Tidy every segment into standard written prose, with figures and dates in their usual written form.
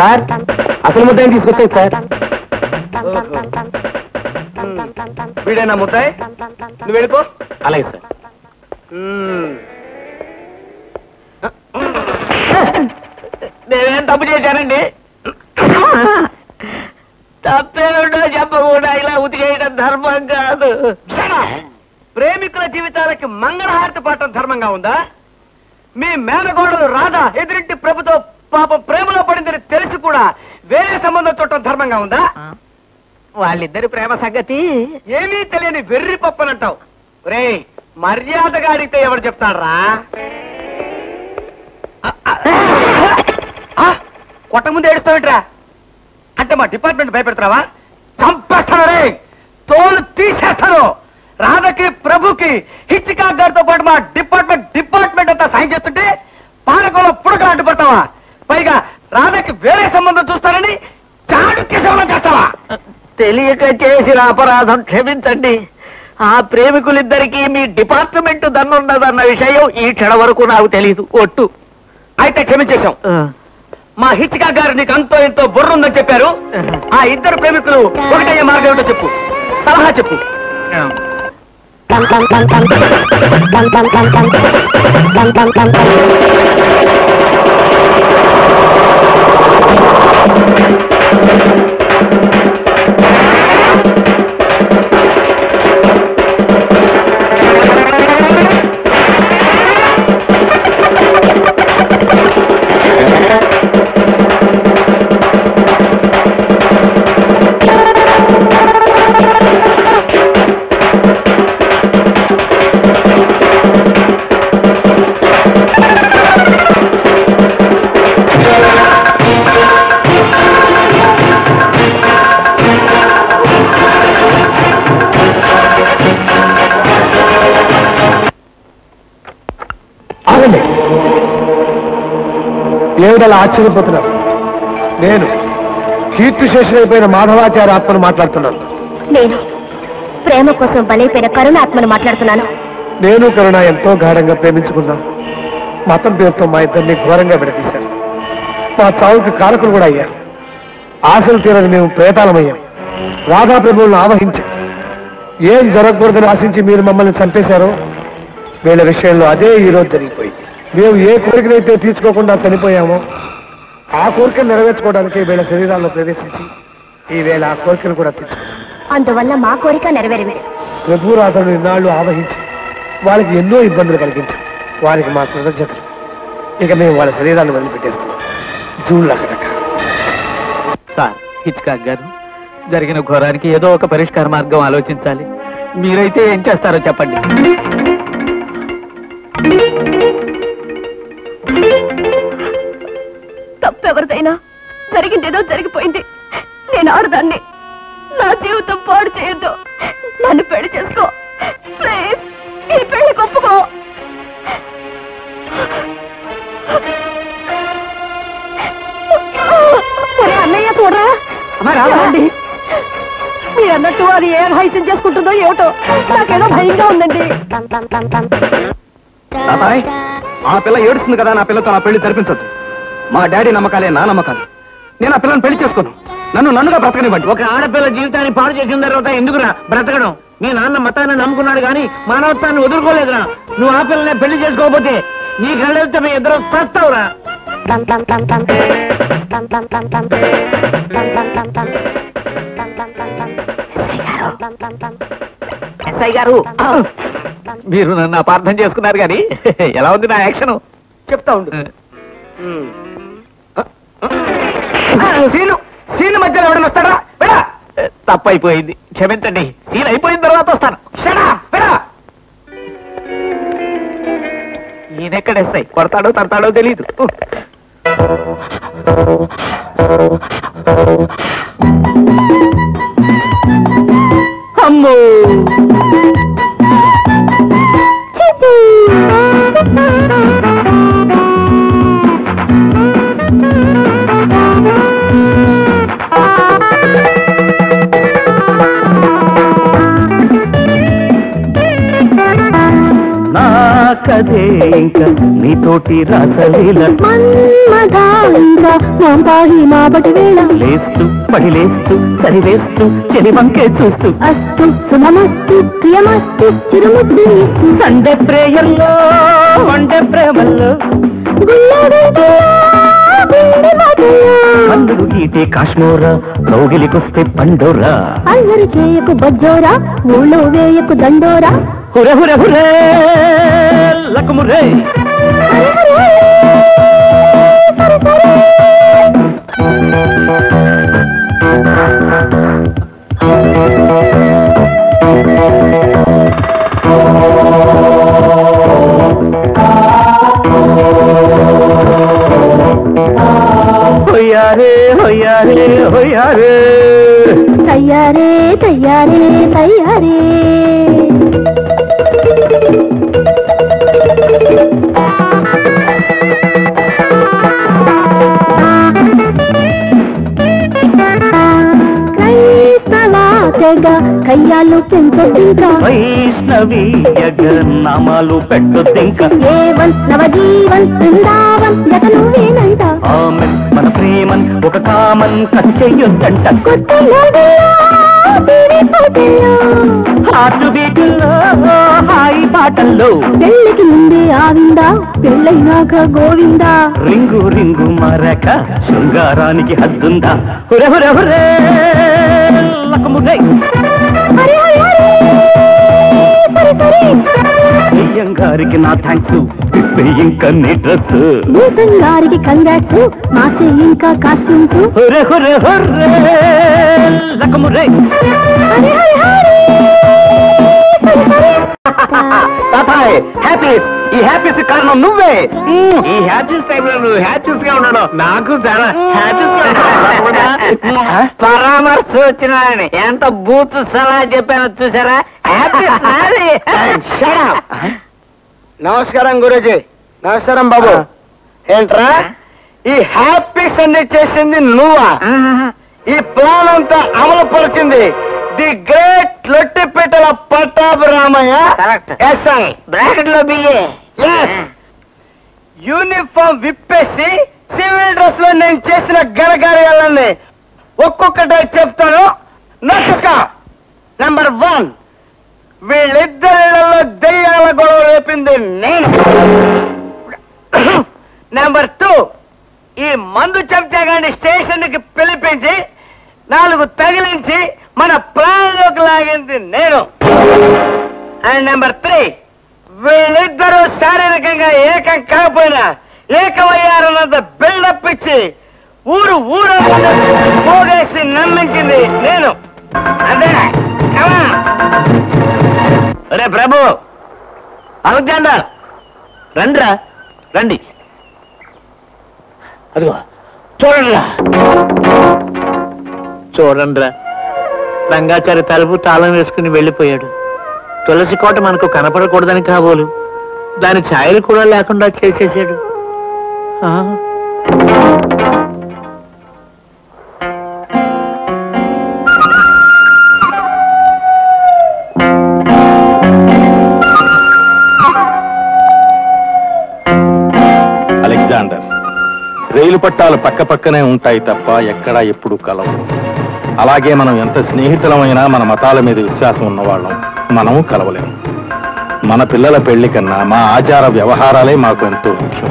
Sir అసలు ముద్దాయిని తీసుకొచ్చాను సార్. వీడేనా ముద్దాయి? నువ్వు వెళ్ళిపో. అలాగే సార్. నేనేం తప్పు చేశానండి? తప్పేమిటో చెప్పకుండా ఇలా ఉతికేయడం ధర్మం కాదు. ప్రేమికుల జీవితాలకి మంగళహారతి పాఠం ధర్మంగా ఉందా? మీ మేనగోడలు రాధా ఎదురింటి ప్రభుతో పాపం ప్రేమలో పడిందని తెలిసి కూడా వేరే సంబంధం చూడటం ధర్మంగా ఉందా? వాళ్ళిద్దరి ప్రేమ సంగతి ఏమీ తెలియని వెర్రి పప్పనంటావు. రే, మర్యాదగా అడిగితే ఎవరు చెప్తాడ్రా? కొట్ట ముందు ఏడుస్తావేట్రా? అంటే మా డిపార్ట్మెంట్ భయపెడతావా? చంపేస్తాను రే, తోలు తీసేస్తాను. రాధకి ప్రభుకి హిచ్చికా గారితో పాటు మా డిపార్ట్మెంట్ అంతా సాయం చేస్తుంటే పాలకంలో పుడకలు అడ్డుపడతావా? పైగా రాధకి వేరే సంబంధం చూస్తారని చాడుక్య సేవలు చేస్తావా? తెలియక చేసిన అపరాధం క్షమించండి. ఆ ప్రేమికులిద్దరికీ మీ డిపార్ట్మెంట్ దన్నున్నదన్న విషయం ఈ క్షణ వరకు నాకు తెలీదు. ఒట్టు. అయితే క్షమించేశాం. మా హిచ్చికా గారు నీకు అంతో ఎంతో బుర్రుందని చెప్పారు. ఆ ఇద్దరు ప్రేమికులు ఒకటయ్యే మార్గం ఏమిటో చెప్పు, సలహా చెప్పు. ఏమిటలా ఆశ్చర్యపోతున్నారు? నేను కీర్తిశేషులైపోయిన మాధవాచార్య ఆత్మను మాట్లాడుతున్నాను. నేను ప్రేమ కోసం బలైపోయిన కరుణ ఆత్మను మాట్లాడుతున్నాను. నేను కరుణ ఎంతో గాఢంగా ప్రేమించుకున్నాం. మతం పేరుతో మా ఇద్దరిని ఘోరంగా విడదీశారు. మా చావుకి కారకులు కూడా అయ్యారు. ఆశలు తీరని మేము ప్రేతాలమయ్యాం. రాధా ప్రభువులను ఆవహించాం. ఏం జరగకూడదని ఆశించి మీరు మమ్మల్ని చంపేశారో వీళ్ళ విషయంలో అదే ఈరోజు జరిగిపోయింది. మేము ఏ కోరికనైతే తీర్చుకోకుండా చనిపోయామో ఆ కోరికను నెరవేర్చుకోవడానికి వీళ్ళ శరీరాల్లో ప్రవేశించి ఈవేళ ఆ కోరికను కూడా తీర్చుకున్నాం. అందువల్ల మా కోరిక నెరవేరింది. ప్రభురాధను ఇన్నాళ్లు ఆవహించి వాళ్ళకి ఎన్నో ఇబ్బందులు కలిగించాం. వారికి మా కృతజ్ఞతలు. ఇక మేము వాళ్ళ శరీరాన్ని వదిలిపెట్టేస్తున్నాం. జూన్లకడక. సార్, హిచ్కాక్ గారు, జరిగిన ఘోరానికి ఏదో ఒక పరిష్కార మార్గం ఆలోచించాలి. మీరైతే ఏం చేస్తారో చెప్పండి. తప్పెవరిదైనా జరిగిందేదో జరిగిపోయింది. నేను ఆడదాన్ని. నా జీవితం పాడు చేయొద్దు. నన్ను పెళ్లి చేసుకో ప్లీజ్. ఈ పెళ్లి ఒప్పుకో. అన్నయ్య చూడరా, మీరు అన్నట్టు అది ఏ హైసం చేసుకుంటుందో ఏమిటో నాకేదో భయంగా ఉందండి. ఆ పిల్ల ఏడుస్తుంది కదా, నా పిల్లతో నా పెళ్లి జరిపించద్దు. మా డాడీ నమ్మకాలే నా నమ్మకాలు. నేను ఆ పిల్లని పెళ్లి చేసుకోను. నన్నుగా బ్రతకనివ్వండి. ఒక ఆడపిల్ల జీవితాన్ని పాడు చేసిన తర్వాత ఎందుకురా బ్రతకడం? మీ నాన్న మతాన్ని నమ్ముకున్నాడు కానీ మానవత్వాన్ని వదులుకోలేదురా. నువ్వు ఆ పిల్లనే పెళ్లి చేసుకోకపోతే నీ కళ్ళతో మీ ఇద్దరు చస్తావురా. ఎస్ఐ గారు, మీరు నన్ను అపార్థం చేసుకున్నారు కానీ ఎలా ఉంది నా యాక్షన్? చెప్తా ఉండు. సీను మధ్యలో ఎవడని వస్తాడా? తప్పైపోయింది, క్షమించండి. సీన్ అయిపోయిన తర్వాత వస్తాను. ఈయనెక్కడ ఎస్ఐ? కొడతాడో తడతాడో తెలీదు. అమ్మో, నా కథే ఇంకా నీతోటి రాసలీల మన్మథా ఇంకా మాంపాహి మాపటి వేళ లేస్తూ మహిళేస్తూ సరివేస్తూ చెలి వంకే చూస్తూ అస్తు శుభమస్తు ప్రియమస్తు చిరుముద్దు సండే ప్రేయల్లో వండే ప్రేమల్లో పండుగ గీతే కాశ్మోరా కౌగిలికొస్తే పండోరా అల్లరి చేయకు బజ్జోరా ఊళ్ళో వేయకు దండోరా హుర హుర హురే లకుమురే హొయ్యారే హొయ్యారే హొయ్యారే తయ్యారే తయ్యారే తయ్యారే కయ్యాలు పెంచొద్దింకా వైష్ణవీయగ నామాలు పెట్టొద్దింకా ఏవన్ నవజీవన్ బృందావన్ జగ నువ్వేనంట ఆమెన్ మన ప్రేమన్ ఒక కామన్ కథ చెయ్యొద్దంట హార్ట్ బీటుల్లో హాయి పాటల్లో పెళ్ళికి ముందే ఆవిందా పెళ్ళైనాక గోవిందా రింగు రింగు మరక శృంగారానికి హద్దుందా హుర హుర హురే లకమురై దెయ్యం గారికి నా థ్యాంక్స్ ఇంకా నీ డ్రెస్ భూతం గారికి కంగ్రాట్స్ మాసే ఇంకా కాస్ట్యూమ్స్ హుర హుర హురే లకమురై హ్యాపీస్ ఈ హ్యాపీస్ కారణం నువ్వే ఈ హ్యాపీస్ టైంలో నువ్వు హ్యాపీస్ గా ఉండడం నాకు చాలా పరామర్శ వచ్చిన ఎంత బూత్ సలహా చెప్పానో చూసారా? నమస్కారం గురూజీ. నమస్కారం బాబు. ఏంట్రా ఈ హ్యాపీస్ అన్ని చేసింది నువ్వా? ఈ ప్లాన్ అంతా అమలు పరిచింది ది గ్రేట్ లొట్టిపేటల పట్టాభిరామయ్య. ఎస్ఐ బ్రాకెట్ లో బియ్యే. యూనిఫామ్ విప్పేసి సివిల్ డ్రెస్ లో నేను చేసిన ఘనకార్యాలన్నీ ఒక్కొక్కటి చెప్తాను. నంబర్ 1, వీళ్ళిద్దరిలో దెయ్యాల గొడవ లేపింది నేను. నంబర్ 2, ఈ మందు చెంచాగాన్ని స్టేషన్ కి పిలిపించి 4 తగిలించి మన ప్లాన్ లోకి లాగింది నేను. అండ్ నంబర్ 3, వీళ్ళిద్దరూ శారీరకంగా ఏకం కాకపోయినా ఏకమయ్యారన్నంత బిల్డప్ ఇచ్చి ఊరు పోగేసి నమ్మించింది నేను. అదే అరే ప్రభు అలెగ్జాండర్ రండిరా రండి. అదిగో చూడండిరా రంగాచారి తలుపు తాళం వేసుకుని వెళ్ళిపోయాడు. తులసి కోట మనకు కనపడకూడదని కాబోలు దాని ఛాయలు కూడా లేకుండా చేసేసాడు. అలెగ్జాండర్, రైలు పట్టాలు పక్క పక్కనే ఉంటాయి తప్ప ఎక్కడా ఎప్పుడు కలవు. అలాగే మనం ఎంత స్నేహితులమైనా మన మతాల మీద విశ్వాసం ఉన్నవాళ్ళం మనము కలవలేము. మన పిల్లల పెళ్లి కన్నా మా ఆచార వ్యవహారాలే మాకు ఎంతో ముఖ్యం.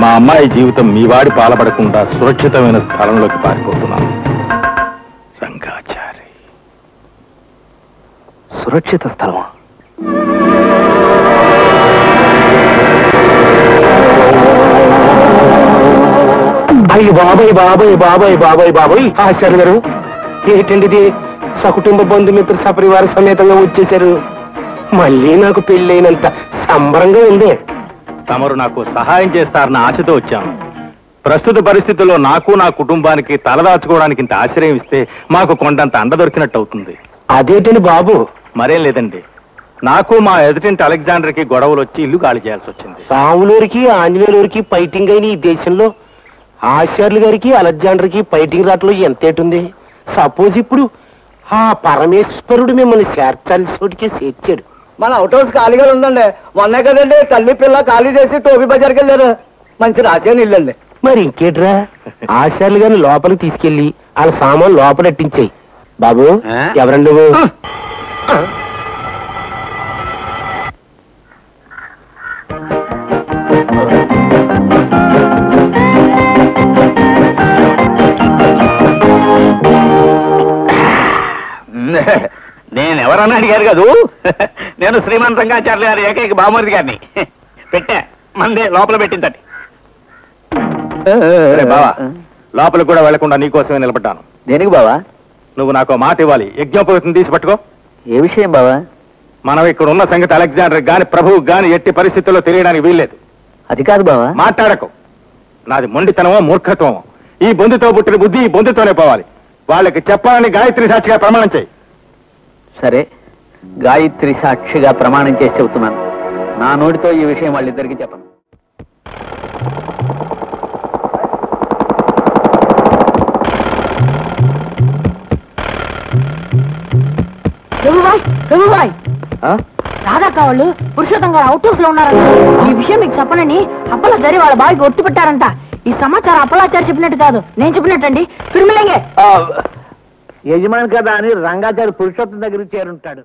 మా అమ్మాయి జీవితం మీ వాడి పాల్పడకుండా సురక్షితమైన స్థలంలోకి పారిపోతున్నాను. రంగాచారి. సురక్షిత స్థలమా? అయ్యి బాబాయ్ బాబాయ్ బాబాయ్ బాబాయ్ బాబాయ్. ఆచార్య గారు ఏంటండిది? సకుటుంబ బంధుమిత్ర సపరివార సమేతంగా వచ్చేశారు. మళ్ళీ నాకు పెళ్ళైనంత సంబరంగా ఉంది. తమరు నాకు సహాయం చేస్తారన్న ఆశతో వచ్చాను. ప్రస్తుత పరిస్థితుల్లో నాకు నా కుటుంబానికి తలదాచుకోవడానికి ఇంత ఆశ్రయం ఇస్తే మాకు కొండంత అండ దొరికినట్టు అవుతుంది. అదేంటండి బాబు? మరేం లేదండి, నాకు మా ఎదుటింటి అలెగ్జాండర్కి గొడవలు వచ్చి ఇల్లు ఖాళీ చేయాల్సి వచ్చింది. రాములూరికి ఆంజనేయులూరికి ఫైటింగ్ అయిన ఈ దేశంలో ఆచార్యులు గారికి అలెగ్జాండర్కి ఫైటింగ్ రాట్లో ఎంతేటుంది? సపోజ్ ఇప్పుడు ఆ పరమేశ్వరుడు మిమ్మల్ని చేర్చాల్సికే చేర్చాడు. మన అవుట్ హౌస్ ఖాళీగా ఉందండి. మొన్నే కదండి తల్లి పిల్ల ఖాళీ చేసి టోపీ బజార్కి వెళ్ళారు. మంచి రాజాని ఇల్లండి. మరి ఇంకేట్రా ఆశాలు గాని లోపలికి తీసుకెళ్లి వాళ్ళ సామాన్ లోపలెట్టించేయి. బాబు ఎవరండి నువ్వు? నేనెవరన్నా అడిగారు కదూ, నేను శ్రీమంత్ రంగాచార్య గారి ఏకైక బామర్ది గారిని. పెట్టా మందే లోపల పెట్టిందటి. బావా లోపలికి కూడా వెళ్లకుండా నీకోసమే నిలబడ్డాను. దేనికి బావా? నువ్వు నాకు మాట ఇవ్వాలి. యజ్ఞోపవితం తీసి పట్టుకో. ఏ విషయం బావా? మనం ఇక్కడ ఉన్న సంగతి అలెగ్జాండర్ గాని ప్రభువు గాని ఎట్టి పరిస్థితుల్లో తెలియడానికి వీల్లేదు. అది కాదు బావా. మాట్లాడకు. నాది మొండితనమో మూర్ఖత్వమో. ఈ బొందుతో పుట్టిన బుద్ధి ఈ బొందుతోనే పోవాలి. వాళ్ళకి చెప్పాలని గాయత్రి సాక్షిగా ప్రమాణం చేయి. సరే, గాయత్రి సాక్షిగా ప్రమాణం చేసి చెబుతున్నాను. నా నోటితో ఈ విషయం వాళ్ళిద్దరికీ చెప్పను. ప్రభువాయ్ రాధాక వాళ్ళు పురుషోత్తం గారు అవుట్ హౌస్ లో ఉన్నారంట. ఈ విషయం మీకు చెప్పనని అప్పలా జరి వాళ్ళ బావికి ఒట్టు పెట్టారంట. ఈ సమాచారం అప్పలాచారి చెప్పినట్టు కాదు, నేను చెప్పినట్టండి. ఫిర్మిలేంగే యజమాని కదా అని రంగాచారి పురుషోత్తం దగ్గరికి చేరుంటాడు.